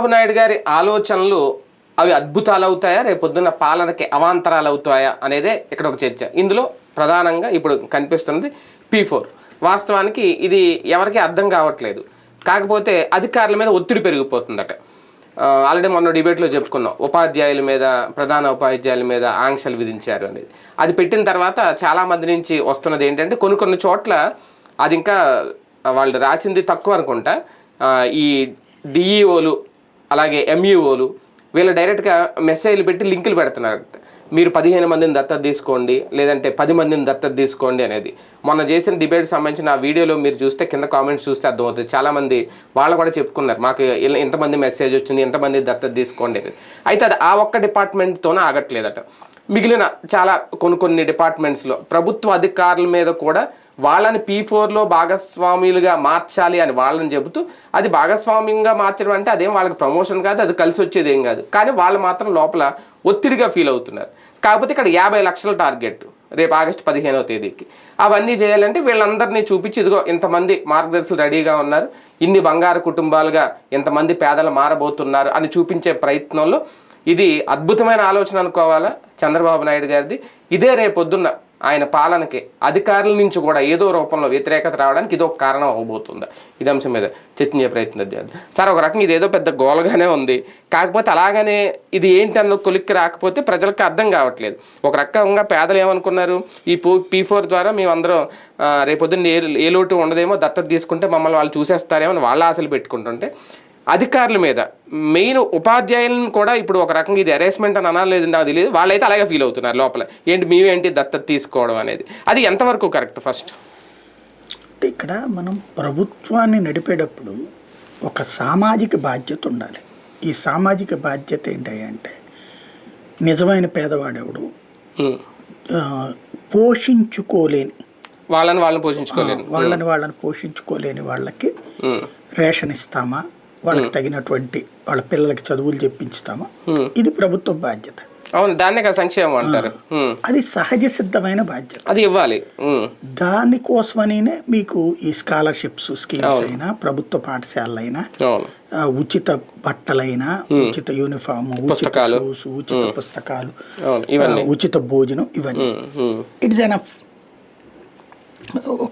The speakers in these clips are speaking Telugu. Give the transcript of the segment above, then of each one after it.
చంద్రబాబు నాయుడు గారి ఆలోచనలు అవి అద్భుతాలు అవుతాయా, రేపొద్దున్న పాలనకి అవాంతరాలు అవుతాయా అనేదే ఇక్కడ ఒక చర్చ. ఇందులో ప్రధానంగా ఇప్పుడు కనిపిస్తున్నది P4. వాస్తవానికి ఇది ఎవరికి అర్థం కావట్లేదు. కాకపోతే అధికారుల మీద ఒత్తిడి పెరిగిపోతుందట. ఆల్రెడీ మొన్న డిబేట్లో చెప్పుకున్నాం, ఉపాధ్యాయుల మీద, ప్రధాన ఉపాధ్యాయుల మీద ఆంక్షలు విధించారు అనేది. అది పెట్టిన తర్వాత చాలామంది నుంచి వస్తున్నది ఏంటంటే కొన్ని చోట్ల అది ఇంకా వాళ్ళు రాసింది తక్కువ అనుకుంటా, ఈ డిఈఓలు అలాగే ఎంఈఓలు వీళ్ళు డైరెక్ట్గా మెసేజ్లు పెట్టి లింకులు పెడుతున్నారు. మీరు 15 మందిని దత్తత తీసుకోండి, లేదంటే 10 మందిని దత్తత తీసుకోండి అనేది. మొన్న చేసిన డిబేట్ సంబంధించిన ఆ వీడియోలో మీరు చూస్తే కింద కామెంట్స్ చూస్తే అర్థమవుతుంది. చాలామంది వాళ్ళు కూడా చెప్పుకున్నారు, మాకు ఎంతమంది మెసేజ్ వచ్చింది, ఎంతమంది దత్తత తీసుకోండి అనేది. అయితే అది ఆ ఒక్క డిపార్ట్మెంట్తోనే ఆగట్లేదట. మిగిలిన చాలా కొన్ని డిపార్ట్మెంట్స్లో ప్రభుత్వ అధికారుల మీద కూడా వాళ్ళని P4లో భాగస్వాములుగా మార్చాలి అని వాళ్ళని చెబుతూ, అది భాగస్వామ్యంగా మార్చడం అంటే అదేం వాళ్ళకి ప్రమోషన్ కాదు, అది కలిసి వచ్చేది ఏం కాదు. కానీ వాళ్ళు మాత్రం లోపల ఒత్తిడిగా ఫీల్ అవుతున్నారు. కాకపోతే ఇక్కడ 50 లక్షల టార్గెట్ రేపు ఆగస్టు 15వ తేదీకి. అవన్నీ చేయాలంటే వీళ్ళందరినీ చూపించి, ఇదిగో ఇంతమంది మార్గదర్శులు రెడీగా ఉన్నారు, ఇన్ని బంగారు కుటుంబాలుగా ఇంతమంది పేదలు మారబోతున్నారు అని చూపించే ప్రయత్నంలో ఇది అద్భుతమైన ఆలోచన అనుకోవాలా చంద్రబాబు నాయుడు గారిది. ఇదే రేపొద్దున్న ఆయన పాలనకి అధికారుల నుంచి కూడా ఏదో రూపంలో వ్యతిరేకత రావడానికి ఇదో కారణం అవబోతుంది. ఇది అంశం మీద చర్చించే ప్రయత్నం చేద్దాం. సార్, ఒక రకంగా ఇదేదో పెద్ద గోలగానే ఉంది, కాకపోతే అలాగనే ఇది ఏంటి అన్న కొలిక్కి రాకపోతే ప్రజలకు అర్థం కావట్లేదు. ఒక రకంగా పేదలు ఏమనుకున్నారు, ఈ P4 ద్వారా మేమందరం రేపొద్దున్న ఏ లోటు ఉండదేమో, దత్తత తీసుకుంటే మమ్మల్ని వాళ్ళు చూసేస్తారేమో అని వాళ్ళ ఆశలు పెట్టుకుంటుంటే, అధికారుల మీద మెయిన్ ఉపాధ్యాయులను కూడా ఇప్పుడు ఒక రకంగా ఇది అరేస్మెంట్ అని అనలేదు, నాకు తెలియదు, వాళ్ళైతే అలాగే ఫీల్ అవుతున్నారు లోపల. ఏంటి మేమేంటి దత్తత తీసుకోవడం అనేది, అది ఎంతవరకు కరెక్ట్? ఫస్ట్ ఇక్కడ మనం ప్రభుత్వాన్ని నడిపేటప్పుడు ఒక సామాజిక బాధ్యత ఉండాలి. ఈ సామాజిక బాధ్యత ఏంటంటే, నిజమైన పేదవాడెవడు పోషించుకోలేని వాళ్ళని పోషించుకోలేని వాళ్ళకి రేషన్ ఇస్తామా, వాళ్ళకి తగినటువంటి వాళ్ళ పిల్లలకి చదువులు చెప్పించుతామా, ఇది ప్రభుత్వ బాధ్యత. అవును, దాన్నే కదా సంక్షేమం అంటారు. అది సహజ సిద్ధమైన బాధ్యత, అది ఇవ్వాలి. దానికోసమనే మీకు ఈ స్కాలర్షిప్స్ స్కీమ్స్ అయినా, ప్రభుత్వ పాఠశాలైనా, ఉచిత బట్టలైనా, ఉచిత యూనిఫామ్, ఉచిత షూస్, ఉచిత పుస్తకాలు, ఉచిత భోజనం, ఇవన్నీ ఇట్స్ ఎనఫ్.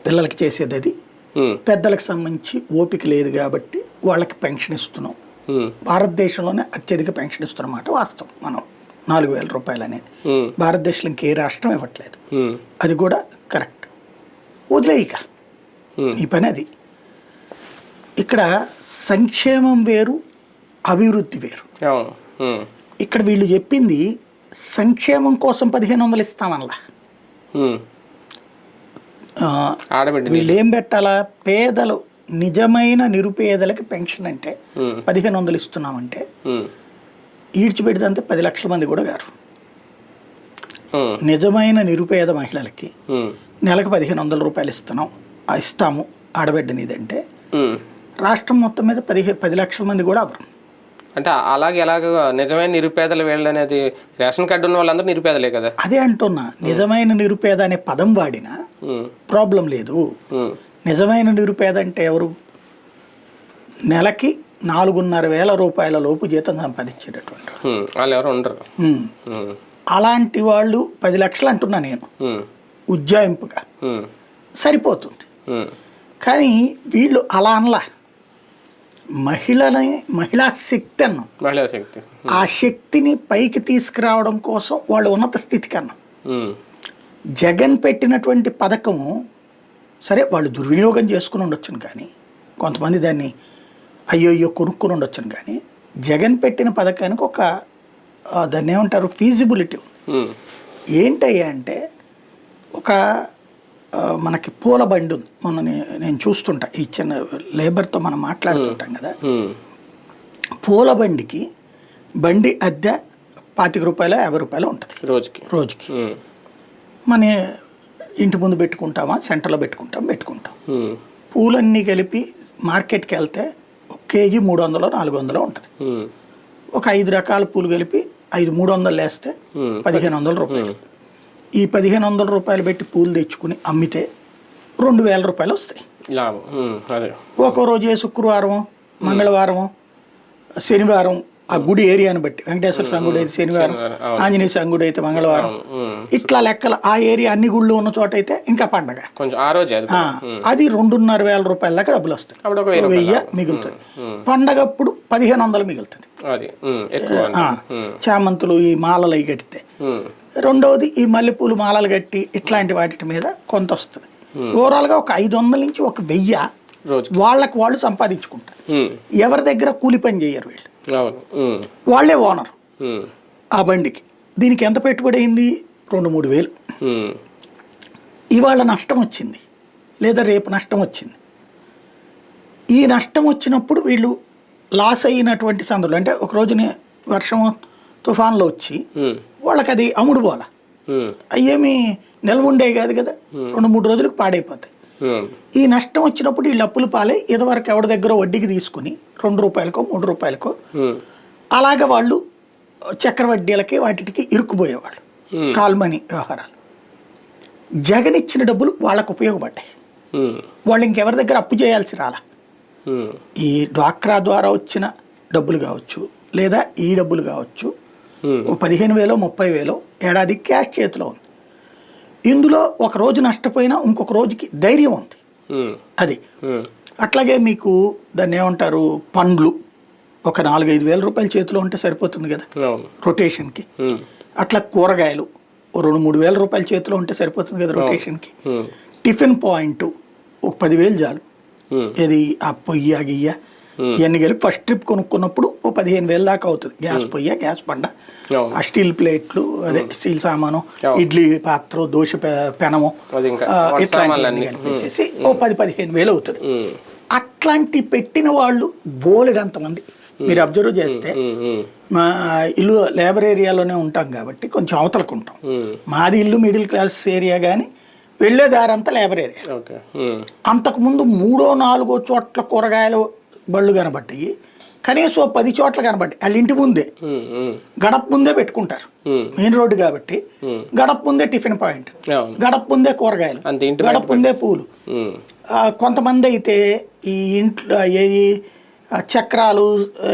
పిల్లలకి చేసేది అది. పెద్దలకు సంబంధించి ఓపిక లేదు కాబట్టి వాళ్ళకి పెన్షన్ ఇస్తున్నాం. భారతదేశంలోనే అత్యధిక పెన్షన్ ఇస్తున్నమాట వాస్తవం. మనం 4,000 రూపాయలు అనేది భారతదేశంలో ఇంకే రాష్ట్రం ఇవ్వట్లేదు. అది కూడా కరెక్ట్. వదిలేయిక ఈ పని అది. ఇక్కడ సంక్షేమం వేరు, అభివృద్ధి వేరు. ఇక్కడ వీళ్ళు చెప్పింది సంక్షేమం కోసం 1,500 ఇస్తామనలా. వీళ్ళు ఏం పెట్టాలా, పేదలు నిజమైన నిరుపేదలకి పెన్షన్ అంటే 1,500 ఇస్తున్నామంటే ఈడ్చిపెడితే 10 లక్షల మంది కూడా గారు. నిజమైన నిరుపేద మహిళలకి నెలకు 1,500 రూపాయలు ఇస్తాము ఆడబిడ్డ నీదంటే రాష్ట్రం మొత్తం మీద 10 లక్షల మంది కూడా అవరు. అంటే ఎలాగ నిజమైన నిరుపేదలు వీళ్ళు అనేది, రేషన్ కార్డు ఉన్న వాళ్ళందరూ నిరుపేదలే కదా. అదే అంటున్నా, నిజమైన నిరుపేద అనే పదం వాడినా ప్రాబ్లం లేదు. నిజమైన నిరుపేద అంటే ఎవరు? నెలకి 4,500 రూపాయల లోపు జీతం సంపాదించేటటువంటి వాళ్ళు ఎవరు ఉండరు. అలాంటి వాళ్ళు 10 లక్షలు అంటున్నా నేను ఉజ్జాయింపుగా, సరిపోతుంది. కానీ వీళ్ళు అలా అనలా. మహిళా శక్తి అన్నాం. ఆ శక్తిని పైకి తీసుకురావడం కోసం వాళ్ళు ఉన్నత స్థితికి అన్నాం. జగన్ పెట్టినటువంటి పథకము సరే వాళ్ళు దుర్వినియోగం చేసుకుని ఉండొచ్చును, కానీ కొంతమంది దాన్ని అయ్యో కొనుక్కుని ఉండొచ్చును, కానీ జగన్ పెట్టిన పథకానికి ఒక దాన్ని ఏమంటారు, ఫీజిబిలిటీ ఉంది. ఏంటయ్యా అంటే, ఒక మనకి పూల బండి ఉంది. మొన్న నేను చూస్తుంటా, ఈ చిన్న లేబర్తో మనం మాట్లాడుతుంటాం కదా, పూల బండికి బండి అద్దె 25 రూపాయలు 50 రూపాయలు ఉంటుంది రోజుకి. మన ఇంటి ముందు పెట్టుకుంటామా, సెంటర్లో పెట్టుకుంటాం. పూలన్నీ కలిపి మార్కెట్కి వెళ్తే 1 కేజీ 300 400 ఉంటుంది. ఒక 5 రకాల పూలు కలిపి 300 వేస్తే 1,500 రూపాయలు. ఈ 1,500 రూపాయలు పెట్టి పూలు తెచ్చుకుని అమ్మితే 2,000 రూపాయలు వస్తాయి. ఒక్కో రోజు శుక్రవారం, మంగళవారం, శనివారం ఆ గుడి ఏరియాని బట్టి వెంకటేశ్వర స్వామి గుడి అయితే శనివారం, ఆంజనేయ స్వామి గుడి అయితే మంగళవారం, ఇట్లా లెక్కలు ఆ ఏరియా అన్ని గుళ్ళు ఉన్న చోట అయితే ఇంకా పండగ. కొంచెం ఆ రోజు అది 2,500 రూపాయల దాకా డబ్బులు వస్తాయి, 1000 మిగులుతుంది. పండగప్పుడు 1500 మిగులుతుంది. చామంతులు ఈ మాలలు అవి కట్టితే. రెండవది ఈ మల్లెపూలు మాలలు కట్టి ఇట్లాంటి వాటి మీద కొంత వస్తుంది. ఓవరాల్గా ఒక 500 నుంచి 1000 వాళ్ళకి వాళ్ళు సంపాదించుకుంటారు. ఎవరి దగ్గర కూలి పని చేయరు వీళ్ళు, వాళ్ళే ఓనర్ ఆ బండికి. దీనికి ఎంత పెట్టుబడి అయింది? 2-3 వేలు. ఇవాళ నష్టం వచ్చింది లేదా రేపు నష్టం వచ్చింది. ఈ నష్టం వచ్చినప్పుడు వీళ్ళు లాస్ అయినటువంటి సందర్భంలో, అంటే ఒక రోజుని వర్షం తుఫాన్లో వచ్చి వాళ్ళకి అది అమ్ముడు పోల, అయ్యేమి నిల్వ ఉండేవి కాదు కదా, 2-3 రోజులకు పాడైపోతాయి. ఈ నష్టం వచ్చినప్పుడు వీళ్ళు అప్పులు పాలై ఇదివరకు ఎవరి దగ్గర వడ్డీకి తీసుకుని 2 రూపాయలకో 3 రూపాయలకో అలాగ వాళ్ళు చక్రవడ్డీలకి వాటికి ఇరుక్కుపోయేవాళ్ళు. కాల్మనీ వ్యవహారాలు. జగన్ ఇచ్చిన డబ్బులు వాళ్ళకు ఉపయోగపడ్డాయి. వాళ్ళు ఇంకెవరి దగ్గర అప్పు చేయాల్సి రాలా. ఈ డ్వాక్రా ద్వారా వచ్చిన డబ్బులు కావచ్చు లేదా ఈ డబ్బులు కావచ్చు, 15,000 30,000 ఏడాది క్యాష్ చేతిలో ఉంది. ఇందులో ఒక రోజు నష్టపోయినా ఇంకొక రోజుకి ధైర్యం ఉంది. అది అట్లాగే మీకు దాన్ని ఏమంటారు, పండ్లు ఒక 4-5 వేల రూపాయల చేతిలో ఉంటే సరిపోతుంది కదా రొటేషన్కి. అట్లా కూరగాయలు 2-3 వేల రూపాయల చేతిలో ఉంటే సరిపోతుంది కదా రొటేషన్కి. టిఫిన్ పాయింట్ ఒక 10,000 చాలు. ఇది ఆ పొయ్యి ఆ గియ్య ఇవన్నీ కలిపి ఫస్ట్ ట్రిప్ కొనుక్కున్నప్పుడు ఓ 15,000 దాకా అవుతుంది. గ్యాస్ పొయ్య, గ్యాస్ బండ, ఆ స్టీల్ ప్లేట్లు, అదే స్టీల్ సామాను, ఇడ్లీ పాత్ర, దోశ పెనము, ఇట్లాంటివన్నీ కలిపేసేసి ఓ 10-15,000 అవుతుంది. అట్లాంటి పెట్టిన వాళ్ళు బోలెడంతమంది. మీరు అబ్జర్వ్ చేస్తే మా ఇల్లు లేబర్ ఏరియాలోనే ఉంటాం కాబట్టి కొంచెం అవతలకు ఉంటాం. మాది ఇల్లు మిడిల్ క్లాస్ ఏరియా, కానీ వెళ్ళే దారంతా లేబర్ ఏరియా. అంతకుముందు 3-4 చోట్ల కూరగాయలు బళ్ళు కనబడ్డాయి, కనీసం 10 చోట్ల కనబడ్డాయి. వాళ్ళ ఇంటి ముందే గడప ముందే పెట్టుకుంటారు, మెయిన్ రోడ్డు కాబట్టి. గడప ముందే టిఫిన్ పాయింట్, గడప ముందే కూరగాయలు, గడప ముందే పూలు. కొంతమంది అయితే ఈ ఇంట్లో చక్రాలు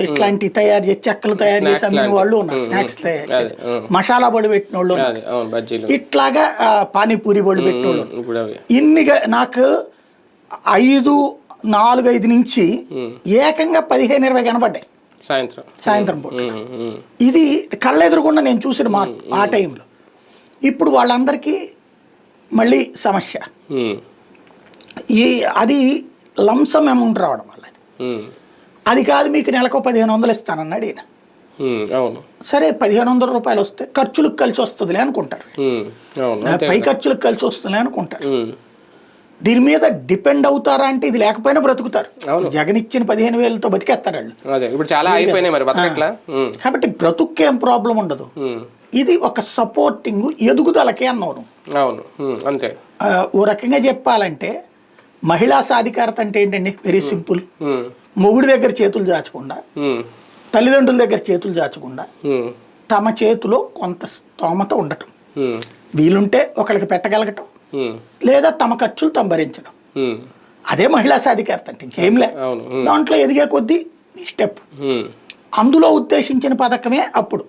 ఇట్లాంటి తయారు చేసి చెక్కలు తయారు చేసి అమ్మిన వాళ్ళు ఉన్నారు, స్నాక్స్ తయారు చేసి మసాలా బళ్ళు పెట్టిన వాళ్ళు ఉన్నారు, ఇట్లాగా పానీపూరి బళ్ళు పెట్టిన వాళ్ళు. ఇన్నిగా నాకు 4-5 నుంచి ఏకంగా 15-20 కనబడ్డాయి సాయంత్రం పూట. ఇది కళ్ళెదురుగుండా నేను చూసిన మార్పు ఆ టైంలో. ఇప్పుడు వాళ్ళందరికీ మళ్ళీ సమస్య. అది లంసమ్ అమౌంట్ రావడం వల్ల. అది కాదు, మీకు నెలకు 1,500 ఇస్తానన్నాడు ఈయన. సరే 1,500 రూపాయలు వస్తే ఖర్చులకు కలిసి వస్తుందిలే అనుకుంటారు, పై ఖర్చులకు కలిసి వస్తుందిలే అనుకుంటారు. దీని మీద డిపెండ్ అవుతారా అంటే ఇది లేకపోయినా బ్రతుకుతారు. జగన్ ఇచ్చిన 15,000తో బతికేస్తారు వాళ్ళు. కాబట్టి బ్రతుక్కేం ప్రాబ్లం ఉండదు. ఇది ఒక సపోర్టింగ్ ఎదుగుదలకే అన్నాను. అంతే. ఓ రకంగా చెప్పాలంటే మహిళా సాధికారత అంటే ఏంటండి? Very simple. మొగుడి దగ్గర చేతులు చాచకుండా, తల్లిదండ్రుల దగ్గర చేతులు చాచకుండా తమ చేతిలో కొంత స్తోమత ఉండటం, వీలుంటే ఒకరికి పెట్టగలగటం, లేదా తమ ఖర్చులు తమ భరించడం. అదే మహిళా సాధికారత అంటే. ఇంకేం లే, దాంట్లో ఎదిగే కొద్దీ స్టెప్. అందులో ఉద్దేశించిన పథకమే అప్పుడు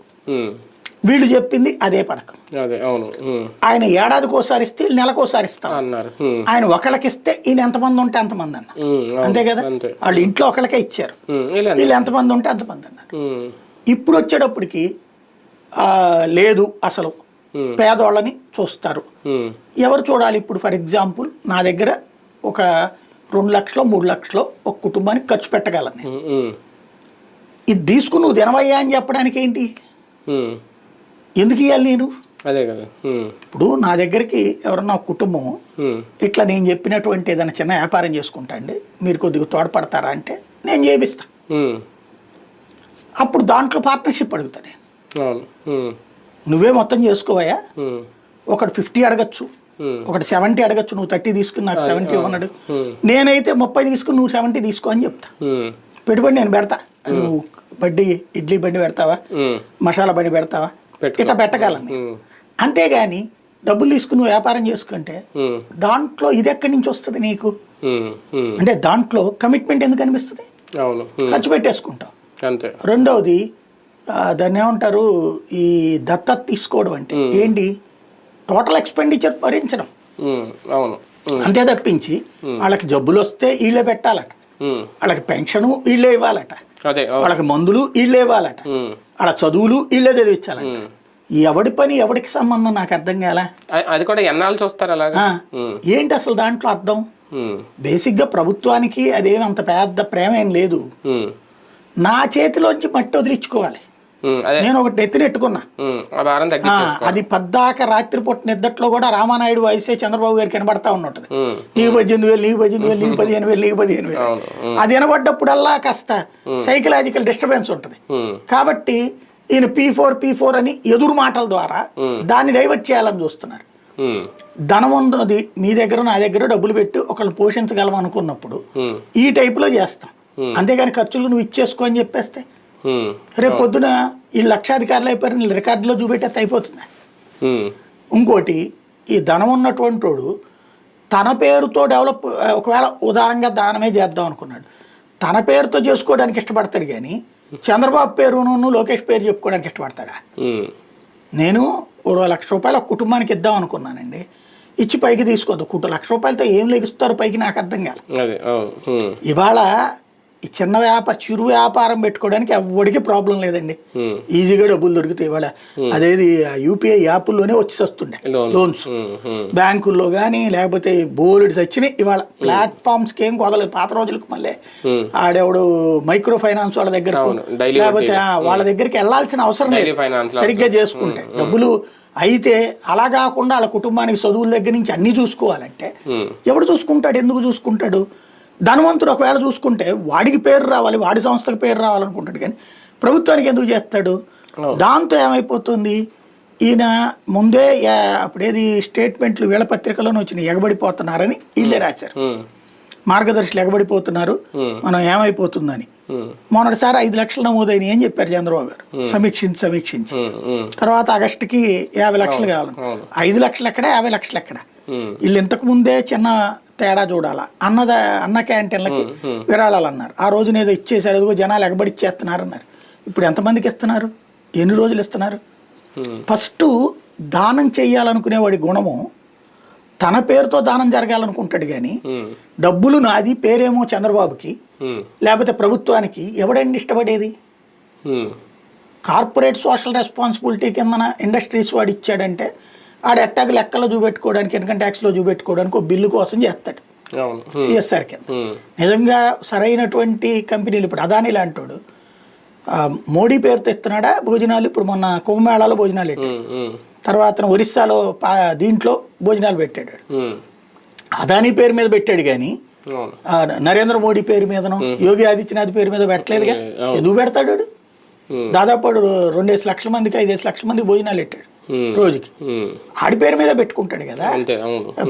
వీళ్ళు చెప్పింది అదే పథకం. ఆయన ఏడాదికోసారి ఇస్తే వీళ్ళు నెలకోసారి ఇస్తారు అన్నారు. ఆయన ఒకళ్ళకి ఇస్తే ఈయన ఎంతమంది ఉంటే అంతమంది అన్నారు. అంతే కదా, వాళ్ళు ఇంట్లో ఒకళ్ళకే ఇచ్చారు, వీళ్ళు ఎంతమంది ఉంటే అంతమంది అన్నారు. ఇప్పుడు వచ్చేటప్పటికి లేదు, అసలు పేదోళ్ళని చూస్తారు. ఎవరు చూడాలి ఇప్పుడు? ఫర్ ఎగ్జాంపుల్ నా దగ్గర ఒక 2 లక్షలు 3 లక్షలు ఒక కుటుంబానికి ఖర్చు పెట్టగలను నేను. ఇది తీసుకుని నువ్వు తినవయ్యా అని చెప్పడానికి ఏంటి? ఎందుకు ఇవ్వాలి నేను? అదే కదా. ఇప్పుడు నా దగ్గరికి ఎవరన్నా ఒక కుటుంబం ఇట్లా నేను చెప్పినటువంటి ఏదైనా చిన్న వ్యాపారం చేసుకుంటా అండి, మీరు కొద్దిగా తోడ్పడతారా అంటే నేను చేపిస్తా. అప్పుడు దాంట్లో పార్ట్నర్షిప్ అడుగుతా నేను. నువ్వే మొత్తం చేసుకోవయ్యా, ఒకటి 50 అడగచ్చు, ఒకటి 70 అడగచ్చు. నువ్వు 30 తీసుకుని నాకు 70 ఇవ్వన్నాడు, నేనైతే 30 తీసుకుని నువ్వు 70 తీసుకో అని చెప్తా. పెట్టుబడి నేను పెడతా, నువ్వు బడ్డీ ఇడ్లీ బండి పెడతావా, మసాలా బండి పెడతావా, ఇట్లా పెట్టగలను. అంతేగాని డబ్బులు తీసుకుని నువ్వు వ్యాపారం చేసుకుంటే దాంట్లో ఇది ఎక్కడి నుంచి వస్తుంది నీకు? అంటే దాంట్లో కమిట్మెంట్ ఎందుకు అనిపిస్తుంది? ఖర్చు పెట్టేసుకుంటావు. అంతే. రెండవది దాన్ని ఏమంటారు, ఈ దత్తత తీసుకోవడం అంటే ఏంటి, టోటల్ ఎక్స్పెండిచర్ భరించడం. అవును. అంతే తప్పించి వాళ్ళకి జబ్బులు వస్తే వీళ్ళే పెట్టాలట, వాళ్ళకి పెన్షను వీళ్ళే ఇవ్వాలట, వాళ్ళకి మందులు వీళ్ళే ఇవ్వాలట, వాళ్ళ చదువులు వీళ్ళే చదివించాలట. ఎవడి పని ఎవడికి సంబంధం నాకు అర్థం కాల. అది కూడా ఎన్నాళ్ళు చూస్తారు అలాగా. ఏంటి అసలు దాంట్లో అర్థం? బేసిక్గా ప్రభుత్వానికి అదేమి అంత పెద్ద ప్రేమ ఏం లేదు. నా చేతిలోంచి మట్టి వదిలించుకోవాలి, నేను ఒకటి ఎత్తినెట్టుకున్నా, అది పద్దాక రాత్రిపూట నిద్దట్లో కూడా రామానాయుడు వయసే చంద్రబాబు గారికి వినబడతా ఉన్నట్టు, నీకు 18,000, నీకు 18,000, నీకు 15,000, నీకు 15,000. అది వినబడ్డప్పుడల్లా కాస్త సైకలాజికల్ డిస్టర్బెన్స్ ఉంటుంది. కాబట్టి ఈయన P4 అని ఎదురు మాటల ద్వారా దాన్ని డైవర్ట్ చేయాలని చూస్తున్నారు. ధనం ఉన్నది మీ దగ్గర, నా దగ్గర డబ్బులు పెట్టి ఒకళ్ళు పోషించగలం అనుకున్నప్పుడు ఈ టైపులో చేస్తాం. అంతేగాని ఖర్చులు నువ్వు ఇచ్చేసుకో అని చెప్పేస్తే రేపు పొద్దున వీళ్ళు లక్షాధికారులు అయిపోయారు, వీళ్ళు రికార్డులో చూపెట్టేస్తే అయిపోతుంది. ఇంకోటి, ఈ ధనం ఉన్నటువంటి వాడు తన పేరుతో డెవలప్, ఒకవేళ ఉదారంగా దానమే చేద్దాం అనుకున్నాడు, తన పేరుతో చేసుకోవడానికి ఇష్టపడతాడు కానీ చంద్రబాబు పేరును లోకేష్ పేరు చెప్పుకోవడానికి ఇష్టపడతాడా? నేను 1,00,000 రూపాయలు ఒక కుటుంబానికి ఇద్దాం అనుకున్నానండి, ఇచ్చి పైకి తీసుకోవద్దు. ₹1,00,000 రూపాయలతో ఏం లెగిస్తారు పైకి, నాకు అర్థం కాదు. ఇవాళ ఈ చిన్న చిరు వ్యాపారం పెట్టుకోవడానికి ఎవరికి ప్రాబ్లం లేదండి, ఈజీగా డబ్బులు దొరుకుతాయి. ఇవాళ అదేది UPI యాప్ల్లోనే వచ్చి వస్తుండే లోన్స్, బ్యాంకుల్లో కానీ లేకపోతే బోర్డ్స్ వచ్చినాయి. ఇవాళ ప్లాట్ఫామ్స్కి ఏం కొదలేదు. పాత రోజులకు మళ్ళీ ఆడెవడు మైక్రో ఫైనాన్స్ వాళ్ళ దగ్గర లేకపోతే వాళ్ళ దగ్గరికి వెళ్ళాల్సిన అవసరం లేదు, సరిగ్గా చేసుకుంటే డబ్బులు. అయితే అలా కాకుండా వాళ్ళ కుటుంబానికి చదువుల దగ్గర నుంచి అన్నీ చూసుకోవాలంటే ఎవడు చూసుకుంటాడు? ఎందుకు చూసుకుంటాడు? ధనవంతుడు ఒకవేళ చూసుకుంటే వాడికి పేరు రావాలి, వాడి సంస్థకు పేరు రావాలనుకుంటాడు, కానీ ప్రభుత్వానికి ఎందుకు చేస్తాడు? దాంతో ఏమైపోతుంది, ఈయన ముందే అప్పుడేది స్టేట్మెంట్లు వీళ్ళ పత్రికలోనే వచ్చినాయి, ఎగబడిపోతున్నారని వీళ్ళే రాశారు, మార్గదర్శులు ఎగబడిపోతున్నారు, మనం ఏమైపోతుందని. మొన్నటిసారి 5 లక్షలు నమోదైన ఏం చెప్పారు చంద్రబాబు గారు, సమీక్షించి తర్వాత ఆగస్టుకి 50 లక్షలు కావాలి. 5 లక్షలు ఎక్కడ, 50 లక్షలు ఎక్కడ? వీళ్ళు ఇంతకు ముందే చిన్న తేడా చూడాలా, అన్న క్యాంటీన్లకి విరాళాలు అన్నారు, ఆ రోజున ఏదో ఇచ్చేసారు, అదిగో జనాలు ఎగబడిచ్చేస్తున్నారు అన్నారు. ఇప్పుడు ఎంతమందికి ఇస్తున్నారు, ఎన్ని రోజులు ఇస్తున్నారు? ఫస్ట్ దానం చెయ్యాలనుకునేవాడి గుణము తన పేరుతో దానం జరగాలనుకుంటాడు కానీ డబ్బులు నాది పేరేమో చంద్రబాబుకి లేకపోతే ప్రభుత్వానికి ఎవడండి ఇష్టపడేది? కార్పొరేట్ సోషల్ రెస్పాన్సిబిలిటీ కింద ఇండస్ట్రీస్ వాడు ఇచ్చాడంటే ఆడు ఎట్టాగ లెక్కలో చూపెట్టుకోవడానికి, ఇన్కమ్ ట్యాక్స్లో చూపెట్టుకోవడానికి ఒక బిల్లు కోసం చేస్తాడు CSR కింద. నిజంగా సరైనటువంటి కంపెనీలు, ఇప్పుడు అదానీ లాంటోడు మోడీ పేరుతో ఇస్తున్నాడా భోజనాలు? ఇప్పుడు మొన్న కుంభమేళాలో భోజనాలు పెట్టాడు, తర్వాత ఒరిస్సాలో దీంట్లో భోజనాలు పెట్టాడు. అదానీ పేరు మీద పెట్టాడు కానీ నరేంద్ర మోడీ పేరు మీదనో యోగి ఆదిత్యనాథ్ పేరు మీద పెట్టలేదుగా. ఎందుకు పెడతాడు? దాదాపు 2 లక్షల మందికి 5 లక్షల మందికి భోజనాలు పెట్టాడు రోజుకి, ఆడి పేరు మీద పెట్టుకుంటాడు కదా.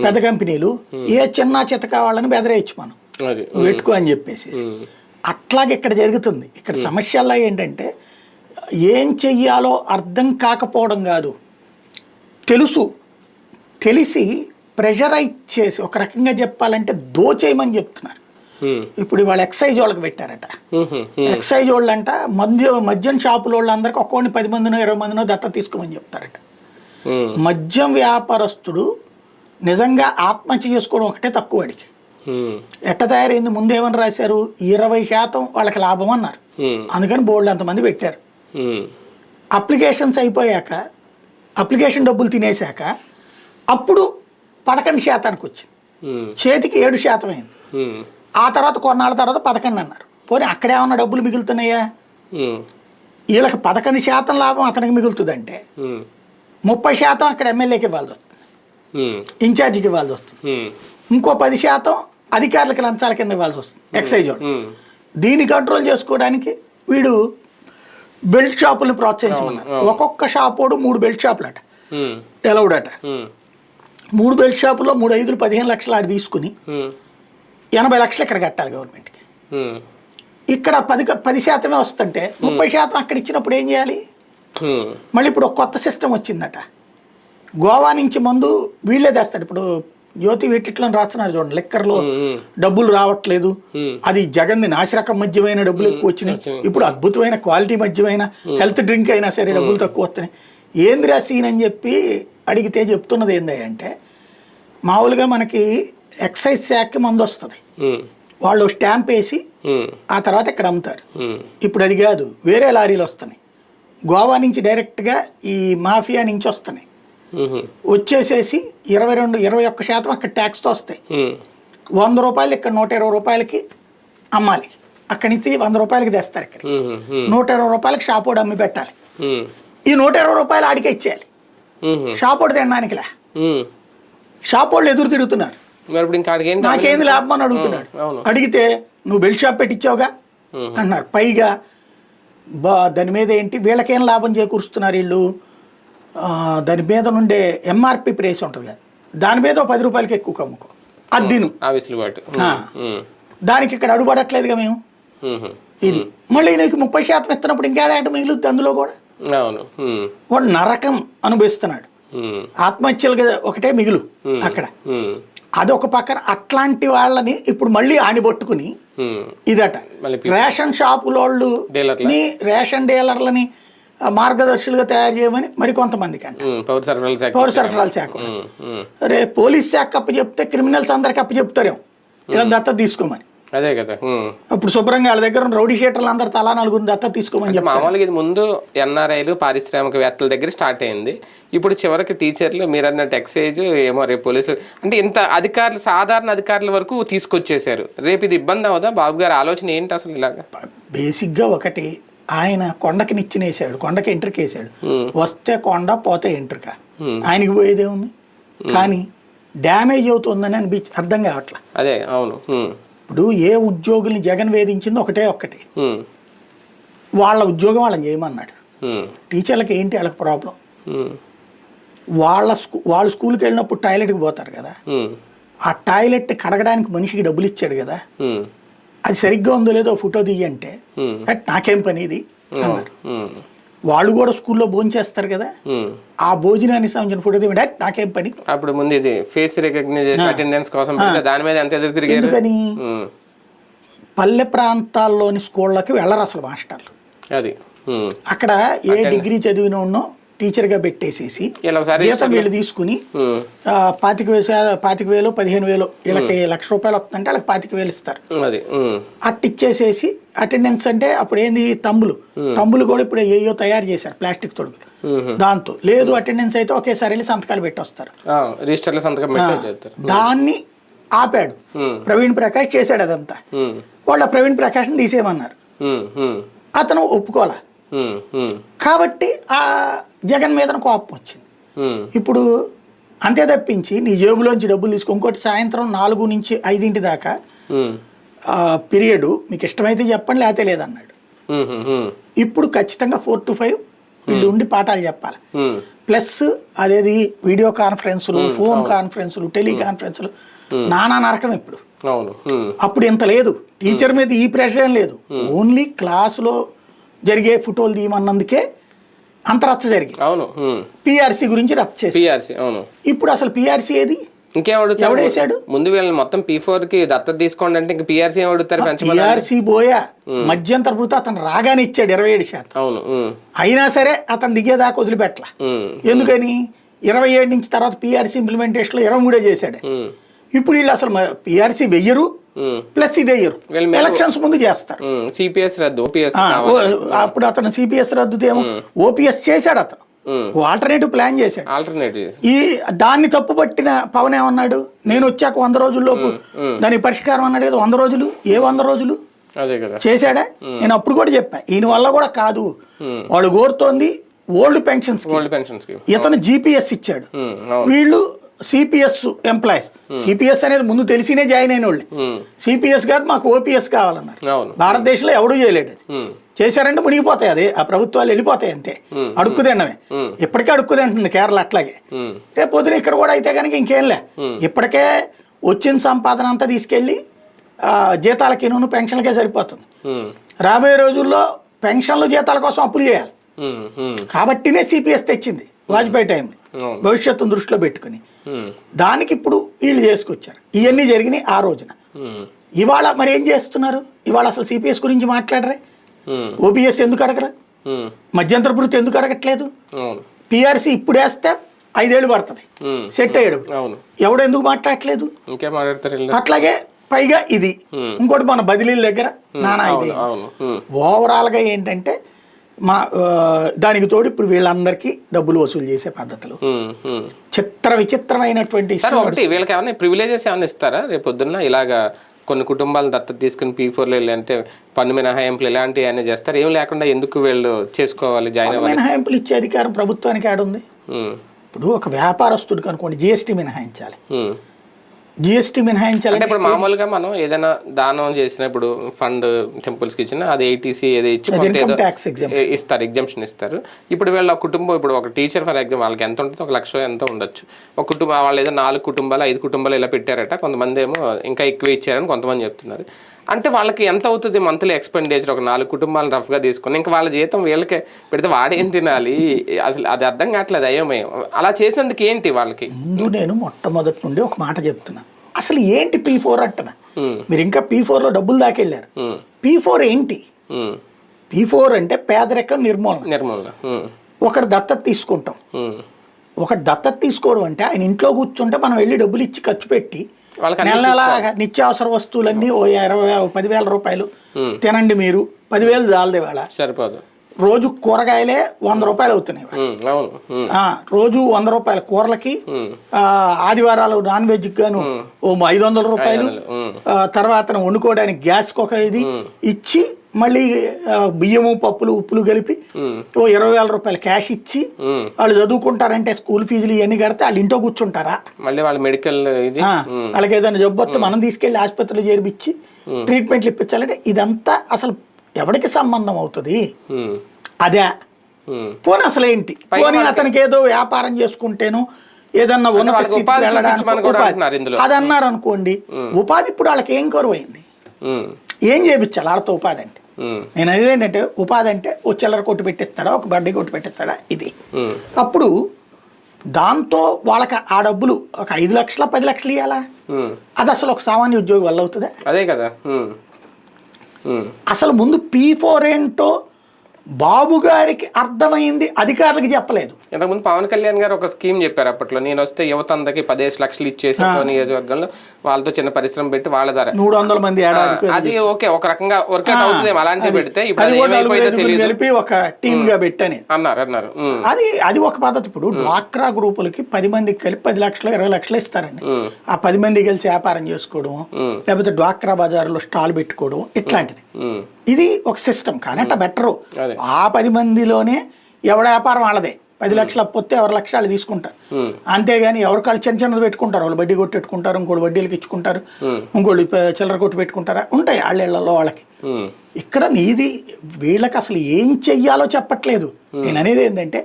పెద్ద కంపెనీలు ఏ చిన్న చెత్త కావాలని బెదరేయచ్చు, మనం పెట్టుకో అని చెప్పేసి. అట్లాగే ఇక్కడ జరుగుతుంది. ఇక్కడ సమస్యల్లో ఏంటంటే ఏం చెయ్యాలో అర్థం కాకపోవడం కాదు, తెలిసి ప్రెషరైజ్ చేసి, ఒక రకంగా చెప్పాలంటే దోచేయమని చెప్తున్నారు. ఇప్పుడు ఇవాళ ఎక్సైజ్ వాళ్ళకి పెట్టారట, ఎక్సైజ్ వాళ్ళు అంట మద్యం షాపుల వాళ్ళందరికీ ఒక్కొక్కడిని 10 మందినో 20 మందినో దత్త తీసుకోమని చెప్తారట. మద్యం వ్యాపారస్తుడు నిజంగా ఆత్మహత్య చేసుకోవడం ఒకటే తక్కువ వాడికి. ఎట్ట తయారైంది, ముందేమని రాశారు, 20% వాళ్ళకి లాభం అన్నారు, అందుకని బోర్డు అంతమంది పెట్టారు. అప్లికేషన్స్ అయిపోయాక, అప్లికేషన్ డబ్బులు తినేశాక అప్పుడు 11% వచ్చింది, చేతికి 7% అయింది. ఆ తర్వాత కొన్నాళ్ళ తర్వాత 11 అన్నారు. పోనీ అక్కడేమన్నా డబ్బులు మిగులుతున్నాయా? వీళ్ళకి 11% లాభం అతనికి మిగులుతుందంటే 30% అక్కడ ఎమ్మెల్యేకి ఇవ్వాల్సి వస్తుంది, ఇన్ఛార్జికి ఇవ్వాల్సి వస్తుంది, ఇంకో 10% అధికారులకి లంచాల కింద ఇవ్వాల్సి వస్తుంది ఎక్సైజ్ వాడు. దీన్ని కంట్రోల్ చేసుకోవడానికి వీడు బెల్ట్ షాపులను ప్రోత్సహించమన్నారు. ఒక్కొక్క షాప్ వాడు 3 బెల్ట్ షాపులు అట తెలవుడట. 3 బెల్ట్ షాపుల్లో 3 5 15 లక్షలు ఆడి తీసుకుని 80 లక్షలు ఇక్కడ కట్టాలి గవర్నమెంట్కి. ఇక్కడ 10% వస్తుంటే 30% అక్కడ ఇచ్చినప్పుడు ఏం చేయాలి? మళ్ళీ ఇప్పుడు ఒక కొత్త సిస్టమ్ వచ్చిందట, గోవా నుంచి మందు వీళ్ళే తెస్తాడు. ఇప్పుడు జ్యోతి వెట్టిట్లో రాస్తున్నారు చూడండి, లెక్కర్లో డబ్బులు రావట్లేదు, అది జగన్ నాసిరకం మద్యమైన డబ్బులు ఎక్కువ వచ్చినాయి, ఇప్పుడు అద్భుతమైన క్వాలిటీ మద్యమైన హెల్త్ డ్రింక్ అయినా సరే డబ్బులు తక్కువ వస్తున్నాయి. ఏందిరా సీన్ అని చెప్పి అడిగితే చెప్తున్నది ఏంటంటే, మామూలుగా మనకి ఎక్సైజ్ శాఖకి మందు వస్తుంది, వాళ్ళు స్టాంప్ వేసి ఆ తర్వాత ఇక్కడ అమ్ముతారు. ఇప్పుడు అది కాదు, వేరే లారీలు వస్తున్నాయి, గోవా నుంచి డైరెక్ట్గా ఈ మాఫియా నుంచి వస్తున్నాయి, వచ్చేసేసి 21% అక్కడ ట్యాక్స్తో వస్తాయి. 100 రూపాయలు ఇక్కడ 120 రూపాయలకి అమ్మాలి, అక్కడి నుంచి 100 రూపాయలకి తెస్తారు, ఇక్కడ 120 రూపాయలకి షాపోడు అమ్మి పెట్టాలి, ఈ 120 రూపాయలు ఆడికే ఇచ్చేయాలి, షాపోడు తినడానికిలే. షాపోళ్ళు ఎదురు తిరుగుతున్నారు, నాకేంది లాభం అని అడుగుతున్నాడు. అడిగితే నువ్వు బెల్ట్ షాప్ పెట్టించావుగా అన్నారు. పైగా దాని మీద ఏంటి వీళ్ళకేం లాభం చేకూరుస్తున్నారు వీళ్ళు, దాని మీద నుండే ఎంఆర్పి ప్రైస్ ఉంటుంది కదా, దాని మీద 10 రూపాయలకి ఎక్కువ అమ్ముకో, అది తిను, దానికి ఇక్కడ అడుగుపడట్లేదుగా మేము. ఇది మళ్ళీ నీకు 30% ఇస్తున్నప్పుడు ఇంకేడాట మిగులుద్ది అందులో కూడా. వాడు నరకం అనుభవిస్తున్నాడు, ఆత్మహత్యలుగా ఒకటే మిగులు అక్కడ. అదొక పక్కన అట్లాంటి వాళ్ళని ఇప్పుడు మళ్ళీ ఆనిపట్టుకుని ఇదట రేషన్ షాపులోళ్ళు రేషన్ డీలర్లని మార్గదర్శులుగా తయారు చేయమని మరికొంతమందికి అంట పౌర సరఫరాల శాఖ. రే పోలీస్ శాఖ అప్పచెప్తే క్రిమినల్స్ అందరికి అప్పచెప్తారేమో ఇలా దత్తత తీసుకోమని. అదే కదా, ఇప్పుడు శుభ్రంగా వాళ్ళ దగ్గర రౌడీ షీటర్లు అందరు తలా 4 దత్తత తీసుకోమని చెప్పి. మామూలుగా ఇది ముందు ఎన్ఆర్ఐలు పారిశ్రామికవేత్తల దగ్గర స్టార్ట్ అయింది, ఇప్పుడు చివరికి టీచర్లు మీరు అన్నట్టు ఎక్సైజ్ ఏమో రేపు పోలీసులు అంటే ఇంత అధికారులు సాధారణ అధికారుల వరకు తీసుకొచ్చేసారు. రేపు ఇది ఇబ్బంది అవుదా? బాబు గారి ఆలోచన ఏంటి అసలు? ఇలాగా బేసిక్గా ఒకటి, ఆయన కొండకి నిచ్చినేసాడు, కొండకి ఎంట్రీకి వేసాడు, వస్తే కొండ పోతే ఎంట్రిక, ఆయనకి పోయేదే ఉంది. కానీ డ్యామేజ్ అవుతుందని అర్థం కావట్లా. అదే అవును. ఇప్పుడు ఏ ఉద్యోగుల్ని జగన్ వేధించిందో ఒక్కటే, వాళ్ళ ఉద్యోగం వాళ్ళని చేయమన్నాడు. టీచర్లకి ఏంటి వాళ్ళకి ప్రాబ్లం, వాళ్ళు స్కూల్కి వెళ్ళినప్పుడు టాయిలెట్కి పోతారు కదా, ఆ టాయిలెట్ కడగడానికి మనిషికి డబ్బులు ఇచ్చాడు కదా, అది సరిగ్గా ఉందో లేదో ఫోటో తీయంటే నాకేం పని ఇది అన్నారు. వాళ్ళు కూడా స్కూల్లో భోజనం చేస్తారు కదా, ఆ భోజనానికి సంబంధించిన ఫోటో తీయండి నాకేం పని. అప్పుడు ముందు ఇది ఫేస్ రికగ్నిషన్ అటెండెన్స్ కోసం దాని మీద ఎంత ఎదురు తిరిగారు. ఎందుకని పల్లె ప్రాంతాల్లోని స్కూళ్ళకి వెళ్ళరు అసలు మాస్టర్లు. అది అక్కడ ఏ డిగ్రీ చదివిన ఉన్నో టీచర్గా పెట్టేసేసి జీతం వీళ్ళు తీసుకుని 25,000 15,000 వీళ్ళకి ₹1,00,000 వస్తుందంటే వాళ్ళకి 25,000 ఇస్తారు. అట్టిచ్చేసేసి అటెండెన్స్ అంటే అప్పుడు ఏంది తంబులు కూడా ఇప్పుడు ఏయో తయారు చేశారు ప్లాస్టిక్ తొడుగులు, దాంతో లేదు అటెండెన్స్ అయితే ఒకేసారి వెళ్ళి సంతకాలు పెట్టొస్తారు. దాన్ని ఆపాడు ప్రవీణ్ ప్రకాష్, చేశాడు అదంతా. వాళ్ళ ప్రవీణ్ ప్రకాష్ని తీసేయమన్నారు, అతను ఒప్పుకోలే. కాబట్టి ఆ జగన్ మీద కోపం వచ్చింది. ఇప్పుడు అంతే తప్పించి నీ జేబులోంచి డబ్బులు తీసుకో, ఇంకోటి సాయంత్రం 4 నుంచి 5 దాకా పీరియడ్ మీకు ఇష్టమైతే చెప్పండి లేకపోతే లేదన్నాడు. ఇప్పుడు ఖచ్చితంగా 4 to 5 వీళ్ళు ఉండి పాఠాలు చెప్పాలి. ప్లస్ అదేది వీడియో కాన్ఫరెన్సులు, ఫోన్ కాన్ఫరెన్సులు, టెలికాన్ఫరెన్సులు, నానా నరకం ఇప్పుడు. అప్పుడు ఇంత లేదు, టీచర్ మీద ఈ ప్రెషర్ ఏం లేదు, ఓన్లీ క్లాసులో జరిగే ఫోటోలు తీయమన్నందుకే అంత రచ్చ జరిగింది. పిఆర్సీ గురించి రచ్చ చేసి ఇప్పుడు అసలు పిఆర్సీ ఏది ఇంకేవాడు ముందు వీళ్ళని మొత్తం P4 కి దత్తత తీసుకోండి అంటే ఇంకా పిఆర్సీ ఏం అడుగుతారు? పిఆర్సీ పోయా మధ్యంతర ప్రభుత్వం అతను రాగానే ఇచ్చాడు 27%. అయినా సరే అతను దిగేదాకా వదిలిపెట్టలా. ఎందుకని 27 నుంచి తర్వాత పిఆర్సీ ఇంప్లిమెంటేషన్ 23 చేశాడు. ఇప్పుడు వీళ్ళు అసలు పిఆర్సీ వెయ్యరు, ప్లస్ ఇది వెయ్యరు, ఎలక్షన్స్ ముందు చేస్తారు. సిపిఎస్ రద్దు, అప్పుడు అతను సిపిఎస్ రద్దుదేమో ఓపీఎస్ చేశాడు, అతను ఆల్టర్నేటివ్ ప్లాన్ చేశాడు. ఈ దాన్ని తప్పుపట్టిన పవన్ ఏమన్నాడు, నేను వచ్చాక 100 రోజుల్లోపు దాని పరిష్కారం అన్నాడు కదా. 100 రోజులు ఏ 100 రోజులు చేశాడా? నేను అప్పుడు కూడా చెప్పా, ఈయన వల్ల కూడా కాదు, వాళ్ళు కోరుతోంది ఓల్డ్ పెన్షన్స్, ఇతను జీపీఎస్ ఇచ్చాడు, వీళ్ళు సిపిఎస్ ఎంప్లాయీస్. సిపిఎస్ అనేది ముందు తెలిసినే జాయిన్ అయిన వాళ్ళు, సిపిఎస్ కాదు మాకు ఓపీఎస్ కావాలన్నారు. భారతదేశంలో ఎవడూ చేయలేడు, అది చేశారంటే మునిగిపోతాయి, అదే ఆ ప్రభుత్వాలు వెళ్ళిపోతాయి అంతే. అడుక్కుతిన్నమే, ఇప్పటికే అడుక్కుతింటుంది కేరళ, అట్లాగే రేపు పొద్దున ఇక్కడ కూడా అయితే కనుక ఇంకేంలే. ఇప్పటికే వచ్చిన సంపాదన అంతా తీసుకెళ్ళి జీతాలకి పెన్షన్లకే సరిపోతుంది. రాబోయే రోజుల్లో పెన్షన్లు జీతాల కోసం అప్పులు చేయాలి, కాబట్టినే సిపిఎస్ తెచ్చింది. వాజ్పేయి టైం, భవిష్యత్తును దృష్టిలో పెట్టుకుని. దానికి ఇప్పుడు వీళ్ళు చేసుకొచ్చారు. ఇవన్నీ జరిగినాయి ఆ రోజున. ఇవాళ మరి ఏం చేస్తున్నారు? ఇవాళ అసలు సిపిఎస్ గురించి మాట్లాడరే, ఓపీఎస్ ఎందుకు అడగరా, మధ్యంతర భృతి ఎందుకు అడగట్లేదు, పిఆర్సీ ఇప్పుడు వేస్తే 5 ఏళ్ళు పడుతుంది సెట్ అయ్యాడు, ఎవడు ఎందుకు మాట్లాడట్లేదు? అట్లాగే పైగా ఇది ఇంకోటి మన బదిలీల దగ్గర నానా ఇది. ఓవరాల్గా ఏంటంటే దానికి తోడు ఇప్పుడు వీళ్ళందరికీ డబ్బులు వసూలు చేసే పద్ధతులు, విచిత్రమైనటువంటి. ఒకటి వీళ్ళకి ఏమైనా ప్రివిలేజెస్ ఏమైనా ఇస్తారా రేపు పొద్దున్న? ఇలాగా కొన్ని కుటుంబాలను దత్తత తీసుకుని P4లో వెళ్ళి అంటే పన్ను మినహాయింపులు ఇలాంటివి ఏమైనా చేస్తారు? ఏం లేకుండా ఎందుకు వీళ్ళు చేసుకోవాలి, జాయిన్ అవ్వాలి? మినహాయింపులు ఇచ్చే అధికారం ప్రభుత్వానికి ఆడుంది. ఇప్పుడు ఒక వ్యాపారస్తుడికి అనుకోండి జిఎస్టీ మినహాయించాలి, జిఎస్టీ మినహాయించాలి. అంటే ఇప్పుడు మామూలుగా మనం ఏదైనా దానం చేసినప్పుడు ఫండ్ టెంపుల్స్కి ఇచ్చిన అది ఏటీసీ ఏదో ఇచ్చి ఇస్తారు, ఎగ్జంప్షన్ ఇస్తారు. ఇప్పుడు వీళ్ళ కుటుంబం, ఇప్పుడు ఒక టీచర్ ఫర్ ఎగ్జాంపుల్ వాళ్ళకి ఎంత ఉంటుంది, 1 లక్ష ఎంత ఉండొచ్చు. ఒక కుటుంబం వాళ్ళు ఏదో 4 కుటుంబాలు 5 కుటుంబాలు ఇలా పెట్టారట, కొంతమంది ఏమో ఇంకా ఎక్కువ ఇచ్చారని కొంతమంది చెప్తున్నారు. అంటే వాళ్ళకి ఎంత అవుతుంది మంత్లీ ఎక్స్పెండిచర్? ఒక 4 కుటుంబాలను రఫ్గా తీసుకుని ఇంకా వాళ్ళ జీతం వీళ్ళకే పెడితే వాడేం తినాలి? అసలు అది అర్థం కావట్లేదు, అయోమయం. అలా చేసినందుకు ఏంటి వాళ్ళకి? ముందు నేను మొట్టమొదటి నుండి ఒక మాట చెప్తున్నా, అసలు ఏంటి P4 అంటున్నా. మీరు ఇంకా P4లో డబ్బులు దాకెళ్ళారు. P4 ఏంటి? P4 అంటే పేదరికం నిర్మూలన. ఒకటి దత్తత తీసుకుంటాం. ఒకటి దత్తత తీసుకోవడం అంటే ఆయన ఇంట్లో కూర్చుంటే మనం వెళ్ళి డబ్బులు ఇచ్చి ఖర్చు పెట్టి నెల నిత్యావసర వస్తువులన్నీ 10,000 రూపాయలు తినండి మీరు, 10,000 చాలదే వాళ్ళ సరిపోదు. రోజు కూరగాయలే 100 రూపాయలు అవుతున్నాయి. రోజు 100 రూపాయల కూరలకి, ఆదివారాలు నాన్ వెజ్ గాను 500 రూపాయలు, తర్వాత వండుకోవడానికి గ్యాస్కి ఒక ఇది ఇచ్చి మళ్ళీ బియ్యము పప్పులు ఉప్పులు కలిపి 20,000 రూపాయలు క్యాష్ ఇచ్చి వాళ్ళు చదువుకుంటారంటే స్కూల్ ఫీజులు ఇవన్నీ కడితే వాళ్ళు ఇంట్లో కూర్చుంటారా? మళ్ళీ వాళ్ళ మెడికల్ వాళ్ళకి ఏదైనా జబ్బు వస్తే మనం తీసుకెళ్లి ఆసుపత్రిలో చేర్పించి ట్రీట్మెంట్లు ఇప్పించాలంటే ఇదంతా అసలు ఎవరికి సంబంధం అవుతుంది? అదే పోనీ అసలు ఏంటి? పోనీ అతనికి ఏదో వ్యాపారం చేసుకుంటేను ఏదన్నా ఉన్నత స్థితికి వెళ్ళడానికి ఉపాధి అది అన్నారు అనుకోండి. ఉపాధి ఇప్పుడు వాళ్ళకి ఏం కరువైంది? ఏం చేయించాలి వాళ్ళతో ఉపాధి అంటే? నేను అనేది ఏంటంటే ఉపాధి అంటే ఓ చిల్లర కొట్టు పెట్టిస్తాడా, ఒక బడ్డీ కొట్టు పెట్టిస్తాడా, ఇది. అప్పుడు దాంతో వాళ్ళకి ఆ డబ్బులు ఒక 5 లక్షల 10 లక్షలు ఇవ్వాలా? అది అసలు ఒక సామాన్య ఉద్యోగి వల్ల అవుతుందా? అదే కదా. అసలు ముందు P4 ఏంటో బాబు గారికి అర్థమైంది, అధికారులకు చెప్పలేదు. ఇంతకుముందు పవన్ కళ్యాణ్ గారు ఒక స్కీమ్ చెప్పారు అప్పట్లో, నేను వస్తే యువత అందరికి 15 లక్షలు ఇచ్చేసి నియోజకవర్గంలో వాళ్ళతో చిన్న పరిశ్రమ పెట్టి వాళ్ళ ద్వారా 300 మంది అది ఓకే, ఒక రకంగా వర్కౌట్ అవుతుంది. అలాంటివి పెడితే ఇప్పుడు కలిపి ఒక టీమ్ గా పెట్టని అన్నారు. అది ఒక పద్ధతి. ఇప్పుడు డ్వాక్రా గ్రూపులకి 10 మందికి కలిపి 10 లక్షలు 20 లక్షలు ఇస్తారండి. ఆ 10 మంది కలిసి వ్యాపారం చేసుకోవడం, లేకపోతే డ్వాక్రా బజార్లో స్టాల్ పెట్టుకోవడం, ఇట్లాంటిది. ఇది ఒక సిస్టమ్. కానీ అట్లా బెటరు. ఆ 10 మందిలోనే ఎవడ వ్యాపారం వాళ్ళదే. 10 లక్షలు అప్పొస్తే 1 లక్ష వాళ్ళు తీసుకుంటారు. అంతేగాని ఎవరికాళ్ళు చిన్నది పెట్టుకుంటారు, వాళ్ళు వడ్డీ కొట్టి పెట్టుకుంటారు, ఇంకోటి వడ్డీలకి ఇచ్చుకుంటారు, ఇంకోటి చిల్లర కొట్టి పెట్టుకుంటారా, ఉంటాయి వాళ్ళ వాళ్ళకి. ఇక్కడ నీది వీళ్ళకి అసలు ఏం చెయ్యాలో చెప్పట్లేదు. నేను అనేది ఏంటంటే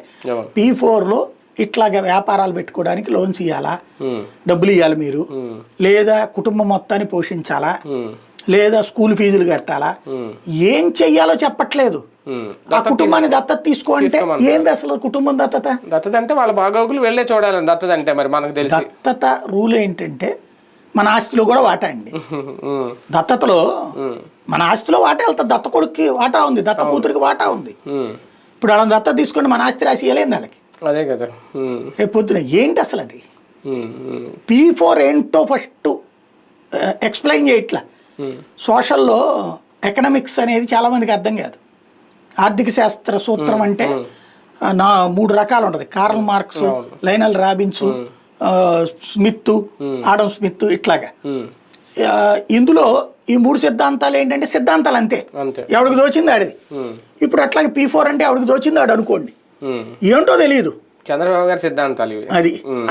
P4లో ఇట్లాగా వ్యాపారాలు పెట్టుకోవడానికి లోన్స్ ఇవ్వాలా, డబ్బులు ఇవ్వాలి మీరు, లేదా కుటుంబం మొత్తాన్ని పోషించాలా, లేదా స్కూల్ ఫీజులు కట్టాలా, ఏం చెయ్యాలో చెప్పట్లేదు. ఆ కుటుంబాన్ని దత్తత తీసుకో అంటే ఏంది అసలు కుటుంబం దత్తత? దత్తత అంటే వాళ్ళ బాగోగులు వెళ్ళే చూడాలని దత్తత అంటే. మరి మనకు తెలిసి దత్తత రూల్ ఏంటంటే మన ఆస్తిలో కూడా వాటా అండి. దత్తతలో మన ఆస్తిలో వాటా వెళ్తుంది. దత్త కొడుక్కి వాటా ఉంది, దత్త కూతురికి వాటా ఉంది. ఇప్పుడు వాళ్ళని దత్తత తీసుకుంటే మన ఆస్తి రాసి ఇవ్వలేదు వాళ్ళకి. అదే కదా. రేపు పొద్దున ఏంటి అసలు అది? P4 ఏంటో ఫస్ట్ ఎక్స్ప్లెయిన్ చేయట్లా. సోషల్లో ఎకనామిక్స్ అనేది చాలామందికి అర్థం కాదు. ఆర్థిక శాస్త్ర సూత్రం అంటే 3 రకాలు ఉంటుంది. Karl Marx, Lionel Robbins, Smith, Adam Smith, ఇట్లాగా. ఇందులో ఈ 3 సిద్ధాంతాలు ఏంటంటే సిద్ధాంతాలు అంతే, ఎవడికి దోచింది ఆడిది. ఇప్పుడు అట్లాగే P4 అంటే ఎవడికి దోచింది ఆడు అనుకోండి, ఏంటో తెలియదు. చంద్రబాబు గారి సిద్ధాంతాలు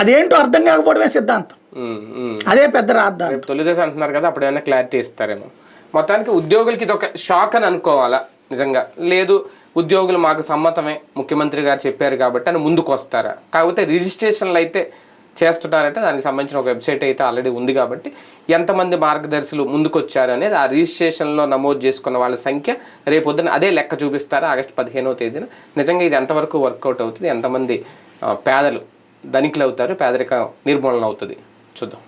అదేంటో అర్థం కాకపోవడమే సిద్ధాంతం. అదే పెద్ద రాద్దాం. తొలిదశ అంటున్నారు కదా, అప్పుడు ఏమైనా క్లారిటీ ఇస్తారేమో. మొత్తానికి ఉద్యోగులకి ఇది ఒక షాక్ అని అనుకోవాలా నిజంగా? లేదు ఉద్యోగులు మాకు సమ్మతమే, ముఖ్యమంత్రి గారు చెప్పారు కాబట్టి అని ముందుకు వస్తారా? కాకపోతే రిజిస్ట్రేషన్లు అయితే చేస్తున్నారంటే దానికి సంబంధించిన ఒక వెబ్సైట్ అయితే ఆల్రెడీ ఉంది కాబట్టి ఎంతమంది మార్గదర్శులు ముందుకు వచ్చారు అనేది ఆ రిజిస్ట్రేషన్లో నమోదు చేసుకున్న వాళ్ళ సంఖ్య రేపొద్దున అదే లెక్క చూపిస్తారా ఆగస్టు 15వ తేదీన. నిజంగా ఇది ఎంతవరకు వర్కౌట్ అవుతుంది, ఎంతమంది పేదలు ధనికులు అవుతారు, పేదరిక నిర్మూలన అవుతుంది. చూద్దాం.